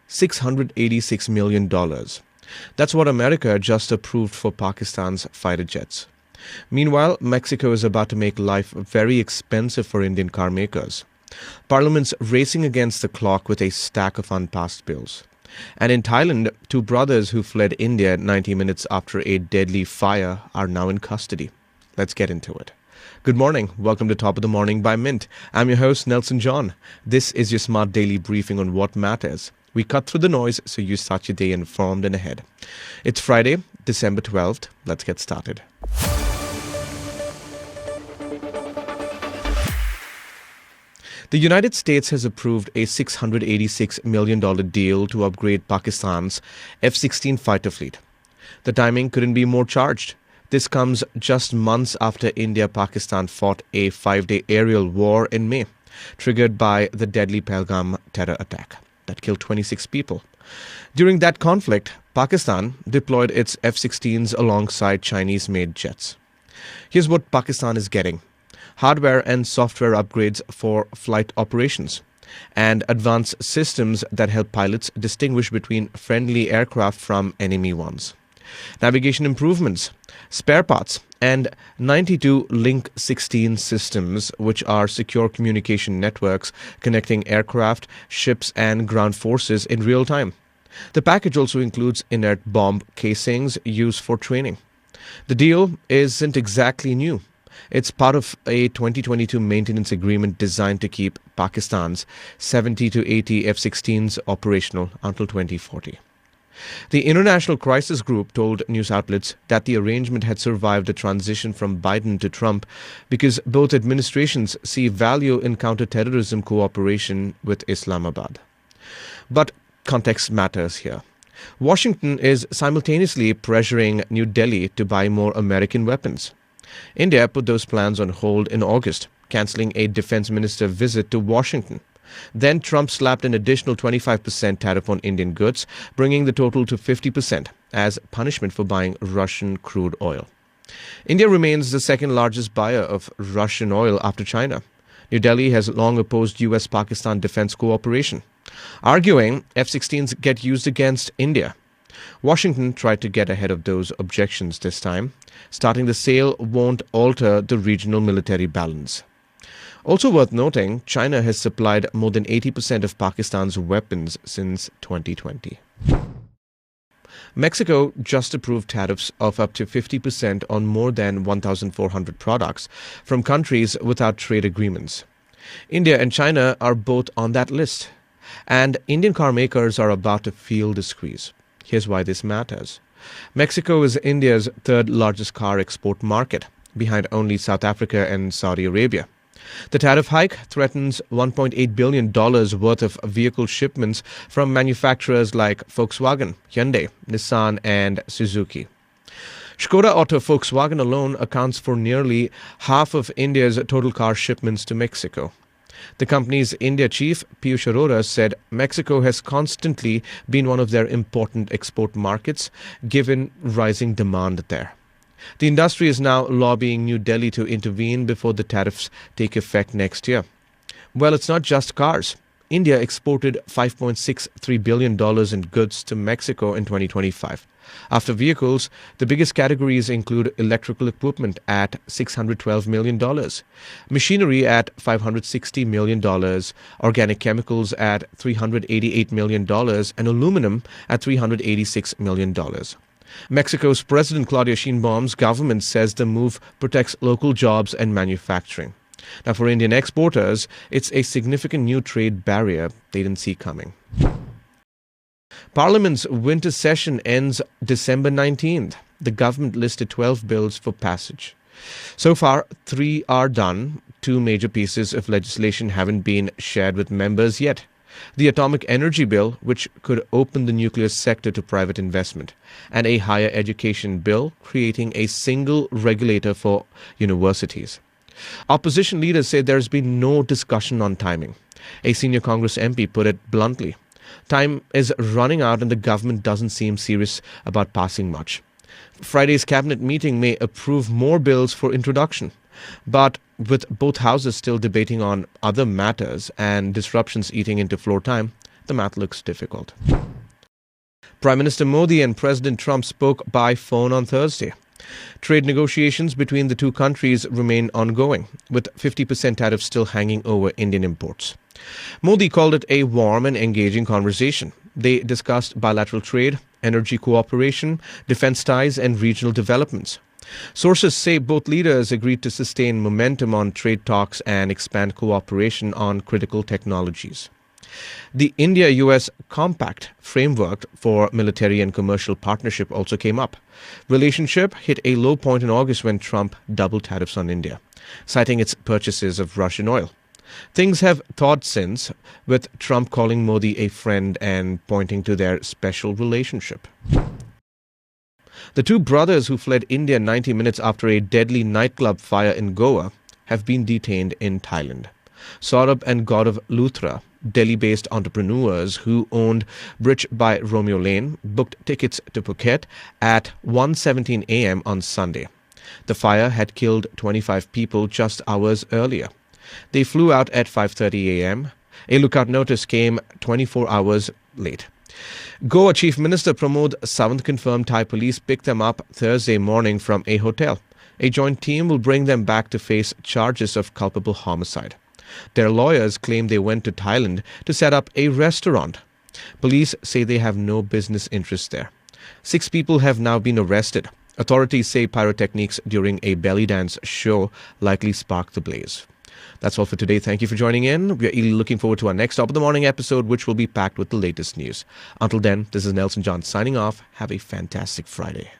$686 million. That's what America just approved for Pakistan's fighter jets. Meanwhile, Mexico is about to make life very expensive for Indian car makers. Parliament's racing against the clock with a stack of unpassed bills. And in Thailand, two brothers who fled India 90 minutes after a deadly fire are now in custody. Let's get into it. Good morning. Welcome to Top of the Morning by Mint. I'm your host, Nelson John. This is your smart daily briefing on what matters. We cut through the noise so you start your day informed and ahead. It's Friday, December 12th. Let's get started. The United States has approved a $686 million deal to upgrade Pakistan's F-16 fighter fleet. The timing couldn't be more charged. This comes just months after India-Pakistan fought a 5-day aerial war in May, triggered by the deadly Pahalgam terror attack that killed 26 people. During that conflict, Pakistan deployed its F-16s alongside Chinese-made jets. Here's what Pakistan is getting: hardware and software upgrades for flight operations, and advanced systems that help pilots distinguish between friendly aircraft from enemy ones. Navigation improvements, spare parts, and 92 Link 16 systems, which are secure communication networks connecting aircraft, ships, and ground forces in real time. The package also includes inert bomb casings used for training. The deal isn't exactly new. It's part of a 2022 maintenance agreement designed to keep Pakistan's 70 to 80 F-16s operational until 2040. The International Crisis Group told news outlets that the arrangement had survived the transition from Biden to Trump because both administrations see value in counter-terrorism cooperation with Islamabad. But context matters here. Washington is simultaneously pressuring New Delhi to buy more American weapons. India put those plans on hold in August, cancelling a defense minister visit to Washington. Then Trump slapped an additional 25% tariff on Indian goods, bringing the total to 50% as punishment for buying Russian crude oil. India remains the second largest buyer of Russian oil after China. New Delhi has long opposed US-Pakistan defense cooperation, arguing F-16s get used against India. Washington tried to get ahead of those objections this time. Starting the sale won't alter the regional military balance. Also worth noting, China has supplied more than 80% of Pakistan's weapons since 2020. Mexico just approved tariffs of up to 50% on more than 1,400 products from countries without trade agreements. India and China are both on that list, and Indian car makers are about to feel the squeeze. Here's why this matters. Mexico is India's third largest car export market, behind only South Africa and Saudi Arabia. The tariff hike threatens $1.8 billion worth of vehicle shipments from manufacturers like Volkswagen, Hyundai, Nissan, and Suzuki. Škoda Auto Volkswagen alone accounts for nearly half of India's total car shipments to Mexico. The company's India chief, Piyush Arora, said Mexico has constantly been one of their important export markets, given rising demand there. The industry is now lobbying New Delhi to intervene before the tariffs take effect next year. Well, it's not just cars. India exported $5.63 billion in goods to Mexico in 2025. After vehicles, the biggest categories include electrical equipment at $612 million, machinery at $560 million, organic chemicals at $388 million, and aluminum at $386 million. Mexico's President Claudia Sheinbaum's government says the move protects local jobs and manufacturing. Now, for Indian exporters, it's a significant new trade barrier they didn't see coming. Parliament's winter session ends December 19th. The government listed 12 bills for passage. So far, 3 are done. 2 major pieces of legislation haven't been shared with members yet. The Atomic Energy Bill, which could open the nuclear sector to private investment, and a higher education bill creating a single regulator for universities. Opposition leaders say there's been no discussion on timing. A senior Congress MP put it bluntly. Time is running out and the government doesn't seem serious about passing much. Friday's cabinet meeting may approve more bills for introduction. But with both houses still debating on other matters and disruptions eating into floor time, the math looks difficult. Prime Minister Modi and President Trump spoke by phone on Thursday. Trade negotiations between the two countries remain ongoing, with 50% tariffs still hanging over Indian imports. Modi called it a warm and engaging conversation. They discussed bilateral trade, energy cooperation, defense ties, and regional developments. Sources say both leaders agreed to sustain momentum on trade talks and expand cooperation on critical technologies. The India-US Compact framework for military and commercial partnership also came up. Relationship hit a low point in August when Trump doubled tariffs on India, citing its purchases of Russian oil. Things have thawed since, with Trump calling Modi a friend and pointing to their special relationship. The two brothers who fled India 90 minutes after a deadly nightclub fire in Goa have been detained in Thailand. Saurabh and Gaurav Luthra, Delhi-based entrepreneurs who owned Bridge by Romeo Lane, booked tickets to Phuket at 1:17 a.m. on Sunday. The fire had killed 25 people just hours earlier. They flew out at 5:30 a.m. A lookout notice came 24 hours late. Goa Chief Minister Pramod Sawant confirmed Thai police picked them up Thursday morning from a hotel. A joint team will bring them back to face charges of culpable homicide. Their lawyers claim they went to Thailand to set up a restaurant. Police say they have no business interest there. 6 people have now been arrested. Authorities say pyrotechnics during a belly dance show likely sparked the blaze. That's all for today. Thank you for joining in. We are eagerly looking forward to our next Top of the Morning episode, which will be packed with the latest news. Until then, this is Nelson John signing off. Have a fantastic Friday.